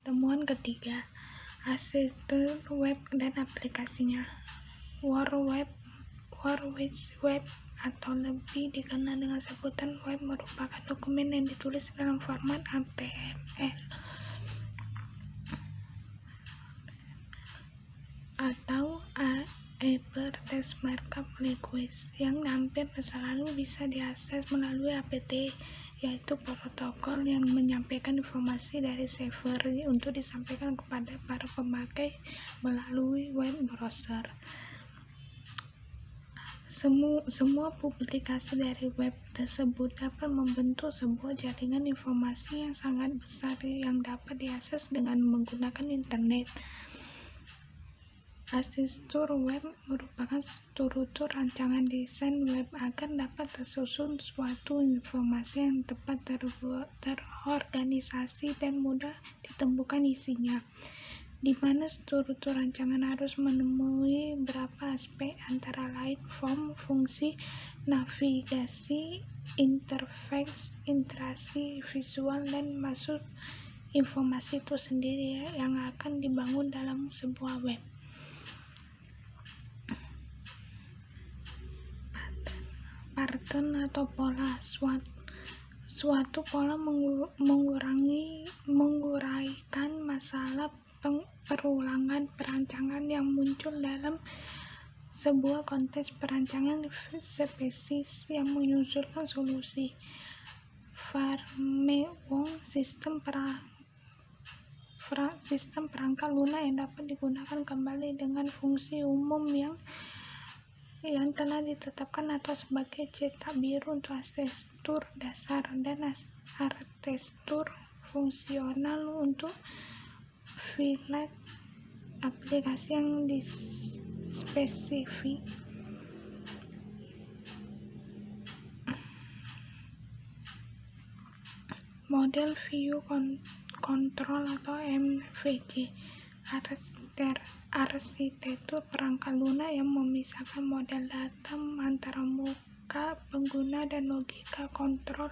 Temuan ketiga, arsitektur web dan aplikasinya. World Wide Web atau lebih dikenal dengan sebutan web merupakan dokumen yang ditulis dalam format HTML atau Hypertext Markup Language yang hampir selalu bisa diakses melalui APT, yaitu protokol yang menyampaikan informasi dari server untuk disampaikan kepada para pemakai melalui web browser. Semua publikasi dari web tersebut dapat membentuk sebuah jaringan informasi yang sangat besar yang dapat diakses dengan menggunakan internet. Arsitektur web merupakan struktur rancangan desain web agar dapat tersusun suatu informasi yang tepat terorganisasi dan mudah ditemukan isinya, di mana struktur rancangan harus memenuhi beberapa aspek antara lain form, fungsi, navigasi, interface, interaksi visual, dan masuk informasi itu sendiri yang akan dibangun dalam sebuah web. Pattern atau pola. Suatu pola menguraikan masalah perulangan perancangan yang muncul dalam sebuah konteks perancangan spesifik yang mengusulkan solusi. Framework sistem perangkat lunak yang dapat digunakan kembali dengan fungsi umum yang telah ditetapkan atau sebagai cetak biru untuk arsitektur dasar dan arsitektur fungsional untuk file aplikasi yang spesifik. Model View Control atau MVC, arsitektur perangkat lunak yang memisahkan model data antara muka pengguna dan logika kontrol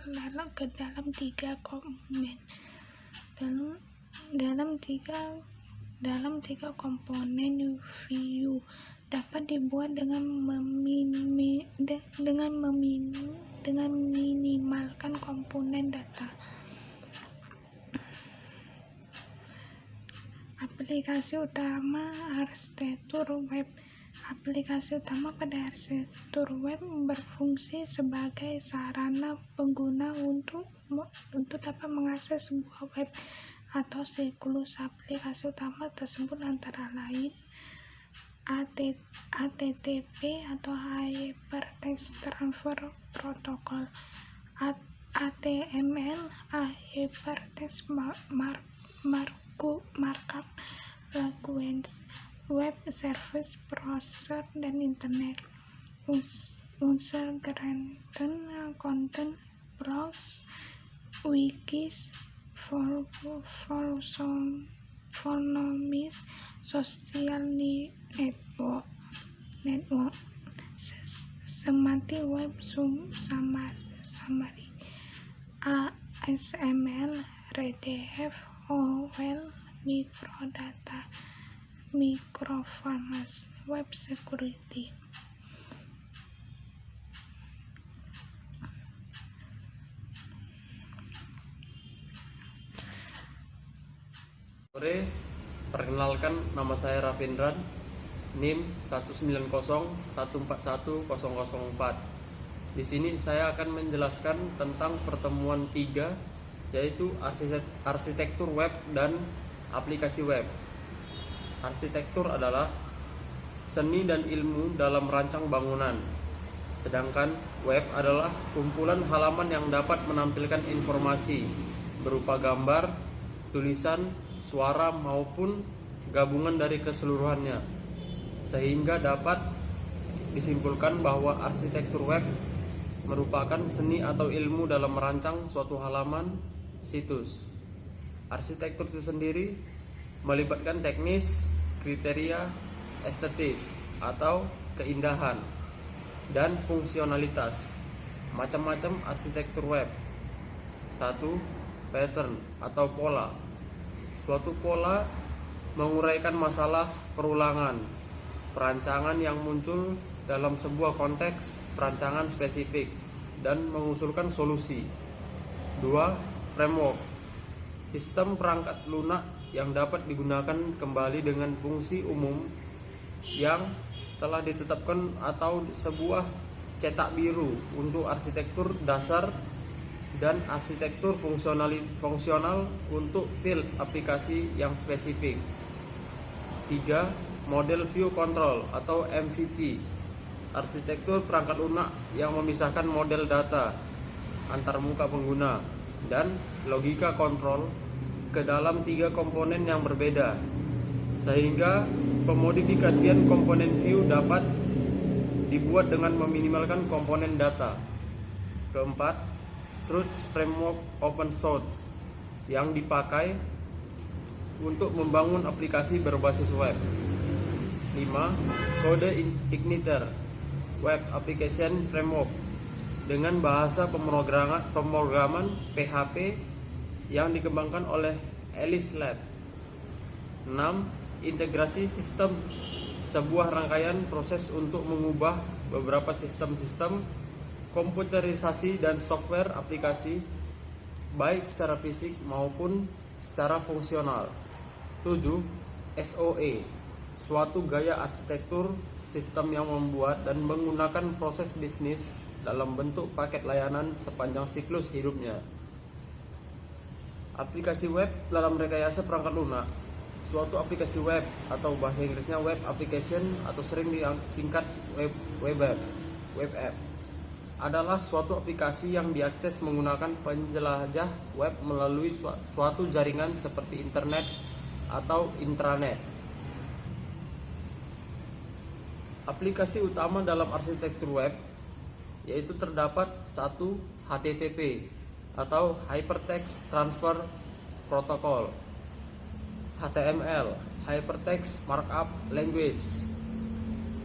ke dalam tiga komponen. Dalam tiga komponen view dapat dibuat dengan minimalkan komponen data. Aplikasi utama arsitektur web. Aplikasi utama pada arsitektur web berfungsi sebagai sarana pengguna untuk dapat mengakses sebuah web atau siklus. Aplikasi utama tersebut antara lain HTTP atau Hypertext Transfer Protocol, HTML, Hypertext Markup Language, Web Service Browser, dan Internet. Unsur content, blogs, wikis, forums, social network. Semantic web summary, XML, RDF, OOL, microdata, microformats, web security. Sore, perkenalkan, nama saya Ravindran, NIM 190141004. Di sini saya akan menjelaskan tentang pertemuan 3, yaitu arsitektur web dan aplikasi web. Arsitektur adalah seni dan ilmu dalam merancang bangunan, sedangkan web adalah kumpulan halaman yang dapat menampilkan informasi berupa gambar, tulisan, suara maupun gabungan dari keseluruhannya, sehingga dapat disimpulkan bahwa arsitektur web merupakan seni atau ilmu dalam merancang suatu halaman situs. Arsitektur itu sendiri melibatkan teknis, kriteria, estetis atau keindahan, dan fungsionalitas. Macam-macam arsitektur web. 1. Pattern atau pola. Suatu pola menguraikan masalah perulangan perancangan yang muncul dalam sebuah konteks perancangan spesifik dan mengusulkan solusi. 2. Framework. Sistem perangkat lunak yang dapat digunakan kembali dengan fungsi umum yang telah ditetapkan atau sebuah cetak biru untuk arsitektur dasar dan arsitektur fungsional untuk field aplikasi yang spesifik. 3. Model View Control atau MVC, arsitektur perangkat lunak yang memisahkan model data antar muka pengguna dan logika kontrol ke dalam 3 komponen yang berbeda, sehingga pemodifikasian komponen view dapat dibuat dengan meminimalkan komponen data. 4. Struts Framework Open Source yang dipakai untuk membangun aplikasi berbasis web. 5. Code Igniter Web Application Framework dengan bahasa pemrograman PHP yang dikembangkan oleh Alice Lab. 6. Integrasi sistem, sebuah rangkaian proses untuk mengubah beberapa sistem-sistem komputerisasi dan software aplikasi baik secara fisik maupun secara fungsional. 7. SOA, suatu gaya arsitektur sistem yang membuat dan menggunakan proses bisnis dalam bentuk paket layanan sepanjang siklus hidupnya. Aplikasi web dalam rekayasa perangkat lunak. Suatu aplikasi web atau bahasa Inggrisnya web application atau sering disingkat web app adalah suatu aplikasi yang diakses menggunakan penjelajah web melalui suatu jaringan seperti internet atau intranet. Aplikasi utama dalam arsitektur web yaitu terdapat 1. HTTP atau Hypertext Transfer Protocol, HTML, Hypertext Markup Language,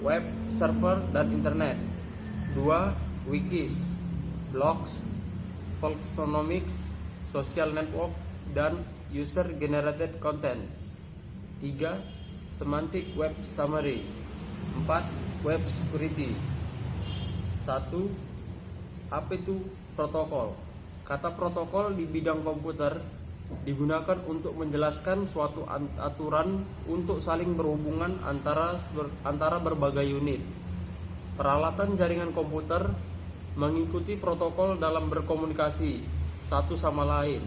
web server dan internet. 2. Wikis, blogs, folksonomics, social network, dan user generated content. 3. Semantic web summary. 4. Web security. 1. Apa itu protokol? Kata protokol di bidang komputer digunakan untuk menjelaskan suatu aturan untuk saling berhubungan antara berbagai unit peralatan jaringan komputer mengikuti protokol dalam berkomunikasi satu sama lain.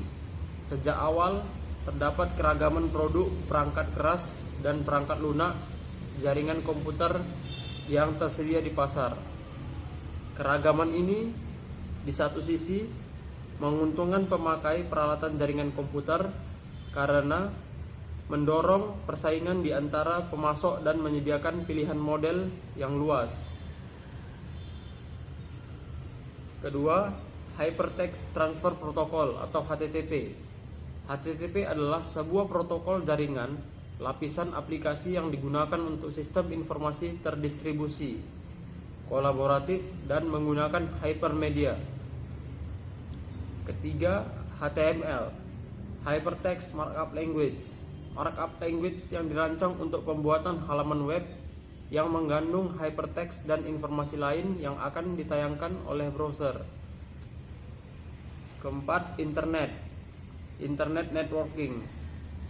Sejak awal terdapat keragaman produk perangkat keras dan perangkat lunak jaringan komputer yang tersedia di pasar. Keragaman ini di satu sisi menguntungkan pemakai peralatan jaringan komputer karena mendorong persaingan di antara pemasok dan menyediakan pilihan model yang luas. Kedua, Hypertext Transfer Protocol atau HTTP. HTTP adalah sebuah protokol jaringan lapisan aplikasi yang digunakan untuk sistem informasi terdistribusi, kolaboratif, dan menggunakan hypermedia. Ketiga, HTML, Hypertext Markup Language. Markup language yang dirancang untuk pembuatan halaman web yang mengandung hypertext dan informasi lain yang akan ditayangkan oleh browser. Keempat, Internet networking.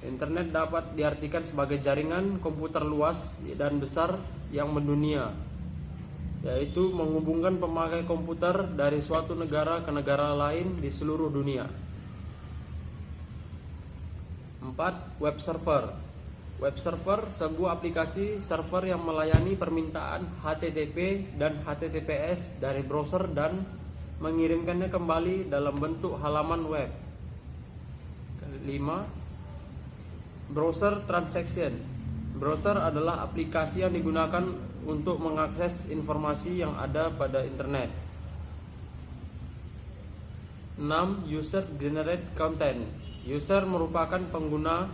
Internet dapat diartikan sebagai jaringan komputer luas dan besar yang mendunia, yaitu menghubungkan pemakai komputer dari suatu negara ke negara lain di seluruh dunia. 4. Web server. Web server sebuah aplikasi server yang melayani permintaan HTTP dan HTTPS dari browser dan mengirimkannya kembali dalam bentuk halaman web. 5. Browser transaction. Browser adalah aplikasi yang digunakan untuk mengakses informasi yang ada pada internet. 6. User generated content. User merupakan pengguna,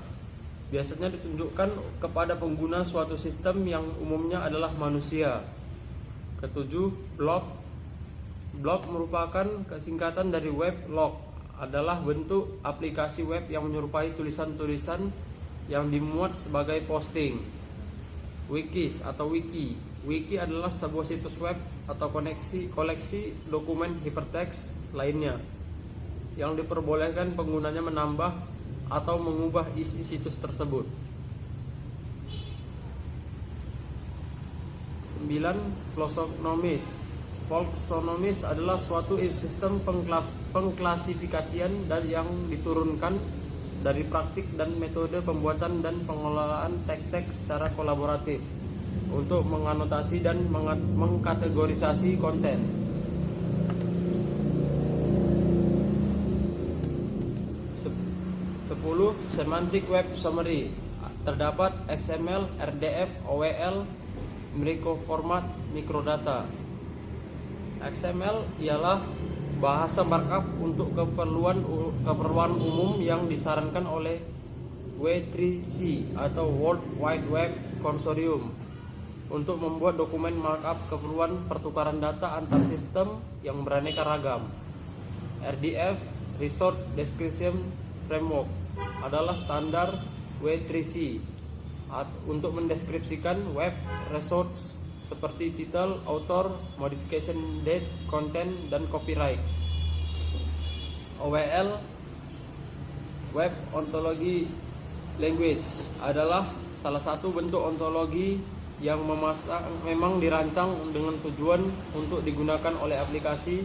biasanya ditunjukkan kepada pengguna suatu sistem yang umumnya adalah manusia. Ketujuh, blog. Blog merupakan kesingkatan dari web log adalah bentuk aplikasi web yang menyerupai tulisan-tulisan yang dimuat sebagai posting. Wikis atau wiki. Wiki adalah sebuah situs web atau koleksi dokumen hypertext lainnya yang diperbolehkan penggunanya menambah atau mengubah isi situs tersebut. 9. Folksonomis adalah suatu sistem pengklasifikasian dan yang diturunkan dari praktik dan metode pembuatan dan pengelolaan teks secara kolaboratif untuk menganotasi dan mengkategorisasi konten. 10. Semantic Web Summary. Terdapat XML, RDF, OWL, microformat, microdata. XML ialah bahasa markup untuk keperluan umum yang disarankan oleh W3C atau World Wide Web Consortium untuk membuat dokumen markup keperluan pertukaran data antar sistem yang beraneka ragam. RDF Resource Description Framework adalah standar W3C untuk mendeskripsikan web resource seperti title, author, modification date, content, dan copyright. OWL Web Ontology Language adalah salah satu bentuk ontologi yang memang dirancang dengan tujuan untuk digunakan oleh aplikasi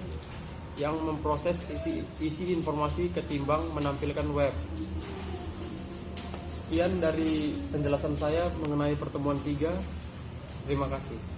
yang memproses isi informasi ketimbang menampilkan web. Sekian dari penjelasan saya mengenai pertemuan 3. Terima kasih.